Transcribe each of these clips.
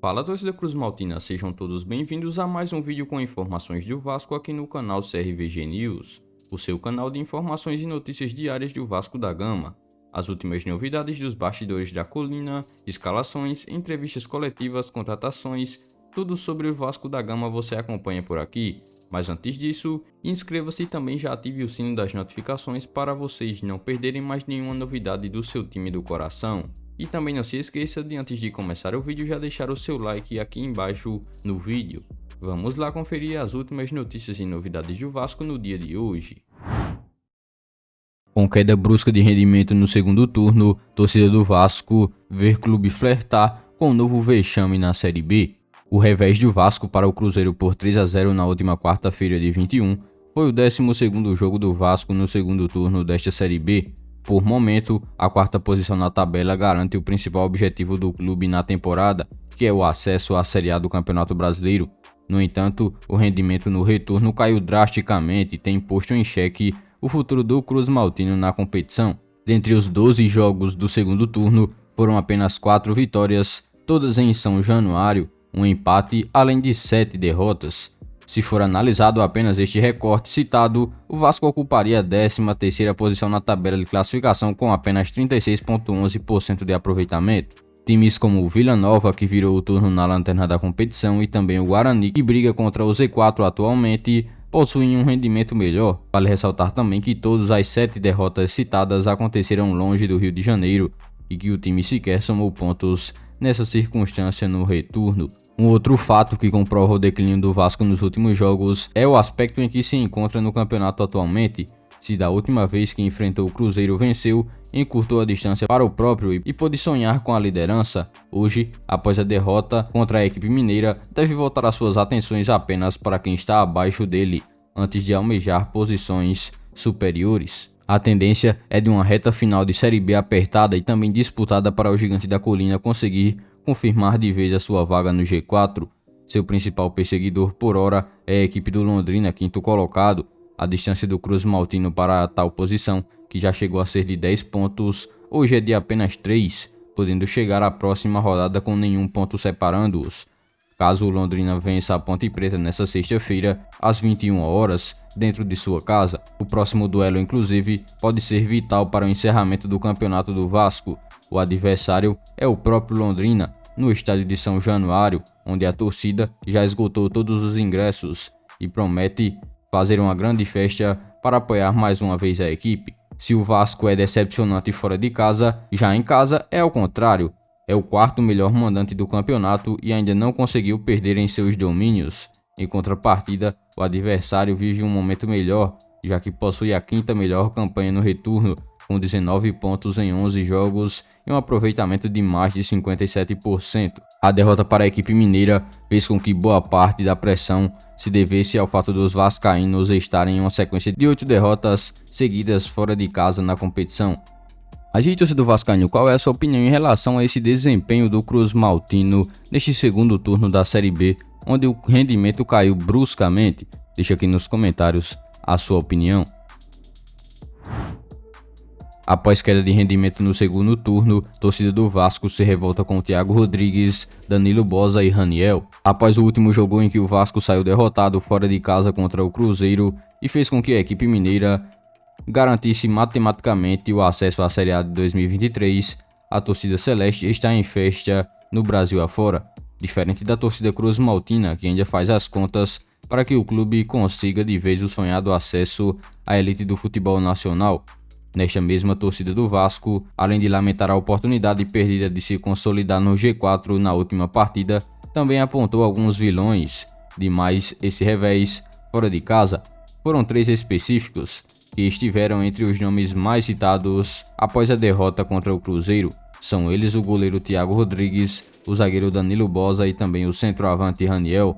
Fala, torcida Cruz Maltina, sejam todos bem-vindos a mais um vídeo com informações do Vasco aqui no canal CRVG News, o seu canal de informações e notícias diárias do Vasco da Gama. As últimas novidades dos bastidores da colina, escalações, entrevistas coletivas, contratações, tudo sobre o Vasco da Gama você acompanha por aqui. Mas antes disso, inscreva-se e também já ative o sino das notificações para vocês não perderem mais nenhuma novidade do seu time do coração. E também não se esqueça de, antes de começar o vídeo, já deixar o seu like aqui embaixo no vídeo. Vamos lá conferir as últimas notícias e novidades do Vasco no dia de hoje. Com queda brusca de rendimento no segundo turno, torcida do Vasco vê clube flertar com um novo vexame na Série B. O revés do Vasco para o Cruzeiro por 3-0 na última quarta-feira de 21 foi o 12º jogo do Vasco no segundo turno desta Série B. Por momento, a quarta posição na tabela garante o principal objetivo do clube na temporada, que é o acesso à Série A do Campeonato Brasileiro. No entanto, o rendimento no retorno caiu drasticamente e tem posto em xeque o futuro do Cruz Maltino na competição. Dentre os 12 jogos do segundo turno, foram apenas 4 vitórias, todas em São Januário, um empate além de 7 derrotas. Se for analisado apenas este recorte citado, o Vasco ocuparia a 13ª posição na tabela de classificação com apenas 36,11% de aproveitamento. Times como o Vila Nova, que virou o turno na lanterna da competição, e também o Guarani, que briga contra o Z4 atualmente, possuem um rendimento melhor. Vale ressaltar também que todas as 7 derrotas citadas aconteceram longe do Rio de Janeiro e que o time sequer somou pontos nessa circunstância no retorno. Um outro fato que comprova o declínio do Vasco nos últimos jogos é o aspecto em que se encontra no campeonato atualmente. Se da última vez que enfrentou o Cruzeiro venceu, encurtou a distância para o próprio e pôde sonhar com a liderança, hoje, após a derrota contra a equipe mineira, deve voltar as suas atenções apenas para quem está abaixo dele, antes de almejar posições superiores. A tendência é de uma reta final de Série B apertada e também disputada para o Gigante da Colina conseguir confirmar de vez a sua vaga no G4. Seu principal perseguidor por hora é a equipe do Londrina, quinto colocado. A distância do Cruz Maltino para a tal posição, que já chegou a ser de 10 pontos, hoje é de apenas 3, podendo chegar à próxima rodada com nenhum ponto separando-os. Caso o Londrina vença a Ponte Preta nesta sexta-feira, às 21 horas, dentro de sua casa, o próximo duelo inclusive pode ser vital para o encerramento do campeonato do Vasco. O adversário é o próprio Londrina, no estádio de São Januário, onde a torcida já esgotou todos os ingressos e promete fazer uma grande festa para apoiar mais uma vez a equipe. Se o Vasco é decepcionante fora de casa, já em casa é ao contrário. É o quarto melhor mandante do campeonato e ainda não conseguiu perder em seus domínios. Em contrapartida, o adversário vive um momento melhor, já que possui a quinta melhor campanha no retorno, com 19 pontos em 11 jogos e um aproveitamento de mais de 57%. A derrota para a equipe mineira fez com que boa parte da pressão se devesse ao fato dos vascaínos estarem em uma sequência de 8 derrotas seguidas fora de casa na competição. A gente, torcedor vascaíno, qual é a sua opinião em relação a esse desempenho do Cruz Maltino neste segundo turno da Série B, onde o rendimento caiu bruscamente? Deixa aqui nos comentários a sua opinião. Após queda de rendimento no segundo turno, torcida do Vasco se revolta com Thiago Rodrigues, Danilo Boza e Raniel. Após o último jogo em que o Vasco saiu derrotado fora de casa contra o Cruzeiro e fez com que a equipe mineira garantisse matematicamente o acesso à Série A de 2023, a torcida celeste está em festa no Brasil afora, diferente da torcida Cruz Maltina, que ainda faz as contas para que o clube consiga de vez o sonhado acesso à elite do futebol nacional. Nesta mesma torcida do Vasco, além de lamentar a oportunidade perdida de se consolidar no G4 na última partida, também apontou alguns vilões. Demais, esse revés, fora de casa, foram 3 específicos, que estiveram entre os nomes mais citados após a derrota contra o Cruzeiro. São eles o goleiro Thiago Rodrigues, o zagueiro Danilo Boza e também o centroavante Raniel.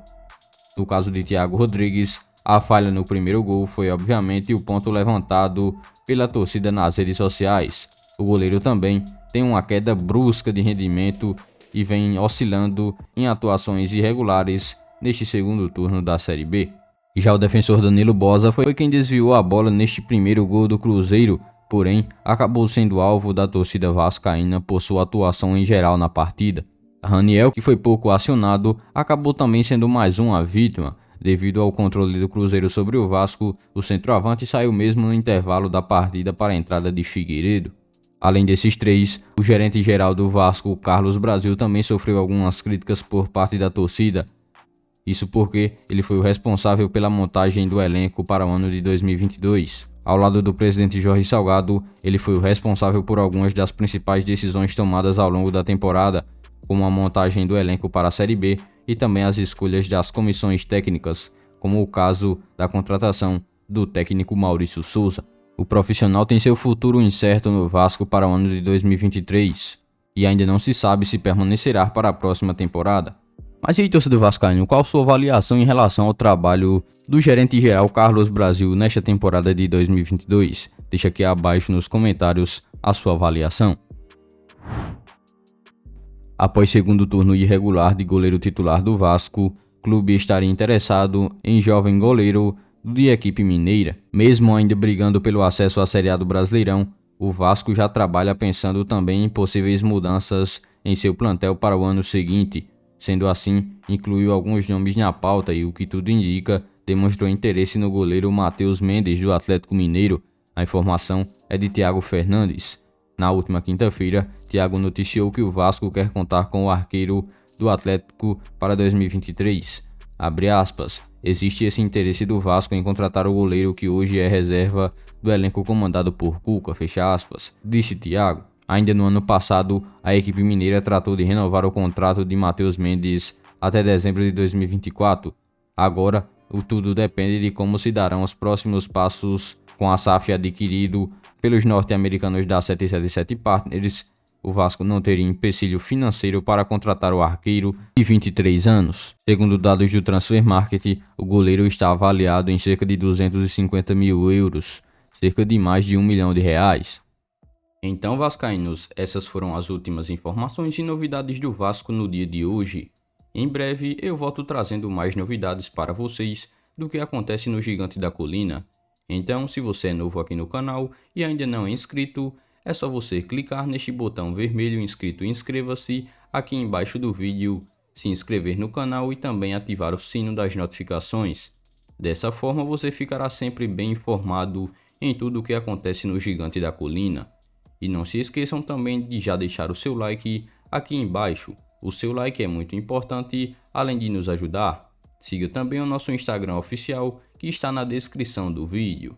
No caso de Thiago Rodrigues, a falha no primeiro gol foi obviamente o ponto levantado pela torcida nas redes sociais. O goleiro também tem uma queda brusca de rendimento e vem oscilando em atuações irregulares neste segundo turno da Série B. Já o defensor Danilo Boza foi quem desviou a bola neste primeiro gol do Cruzeiro, porém acabou sendo alvo da torcida vascaína por sua atuação em geral na partida. Raniel, que foi pouco acionado, acabou também sendo mais uma vítima. Devido ao controle do Cruzeiro sobre o Vasco, o centroavante saiu mesmo no intervalo da partida para a entrada de Figueiredo. Além desses três, o gerente-geral do Vasco, Carlos Brasil, também sofreu algumas críticas por parte da torcida. Isso porque ele foi o responsável pela montagem do elenco para o ano de 2022. Ao lado do presidente Jorge Salgado, ele foi o responsável por algumas das principais decisões tomadas ao longo da temporada, como a montagem do elenco para a Série B e também as escolhas das comissões técnicas, como o caso da contratação do técnico Maurício Souza. O profissional tem seu futuro incerto no Vasco para o ano de 2023 e ainda não se sabe se permanecerá para a próxima temporada. Mas e aí, torcedor vascaíno, qual sua avaliação em relação ao trabalho do gerente-geral Carlos Brasil nesta temporada de 2022? Deixa aqui abaixo nos comentários a sua avaliação. Após segundo turno irregular de goleiro titular do Vasco, o clube estaria interessado em jovem goleiro de equipe mineira. Mesmo ainda brigando pelo acesso à Série A do Brasileirão, o Vasco já trabalha pensando também em possíveis mudanças em seu plantel para o ano seguinte. Sendo assim, incluiu alguns nomes na pauta e, o que tudo indica, demonstrou interesse no goleiro Matheus Mendes do Atlético Mineiro. A informação é de Thiago Fernandes. Na última quinta-feira, Thiago noticiou que o Vasco quer contar com o arqueiro do Atlético para 2023. Abre aspas, existe esse interesse do Vasco em contratar o goleiro que hoje é reserva do elenco comandado por Cuca, fecha aspas, disse Thiago. Ainda no ano passado, a equipe mineira tratou de renovar o contrato de Matheus Mendes até dezembro de 2024. Agora, o tudo depende de como se darão os próximos passos com a SAF adquirido pelos norte-americanos da 777 Partners. O Vasco não teria empecilho financeiro para contratar o arqueiro de 23 anos. Segundo dados do Transfer Market, o goleiro está avaliado em cerca de 250 mil euros, cerca de mais de R$1 milhão. Então, vascaínos, essas foram as últimas informações e novidades do Vasco no dia de hoje. Em breve eu volto trazendo mais novidades para vocês do que acontece no Gigante da Colina. Então, se você é novo aqui no canal e ainda não é inscrito, é só você clicar neste botão vermelho inscrito e inscreva-se aqui embaixo do vídeo, se inscrever no canal e também ativar o sino das notificações. Dessa forma você ficará sempre bem informado em tudo o que acontece no Gigante da Colina. E não se esqueçam também de já deixar o seu like aqui embaixo. O seu like é muito importante, além de nos ajudar. Siga também o nosso Instagram oficial, que está na descrição do vídeo.